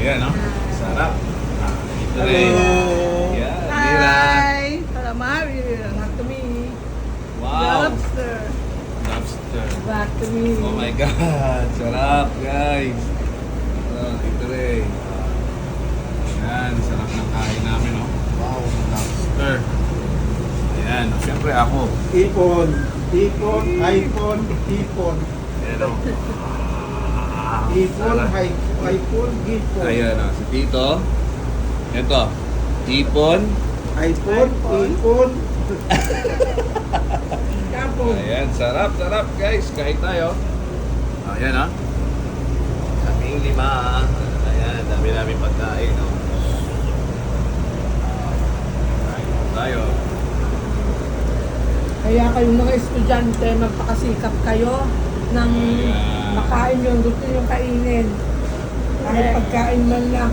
Ayan, no? Sarap. Ito rin. Yan, Mira. Hi! Calamari. Back to me. Wow. Lobster. Lobster. Back to me. Oh my God. Sarap, guys. Ito rin. Ayan, sarap ng kain namin, no? Wow, lobster. Ayan, siyempre ako. Ipon, ipon, iPhone, ipon. Ayan, no? Ipon, Sarap. iPhone, ipon. Ayan, no? Si Tito. Ito. Tipon. iPhone, ipon. Kapong. Ayan, sarap, sarap, guys. Kahit tayo. Ayan, ha? Kaming lima. Ayan, dami namin pagkain, no? Kain po tayo. Kaya kayong mga estudyante, magpakasikap kayo ng Ayan. makain yung gusto yung kainin. Kahit pagkain man lang.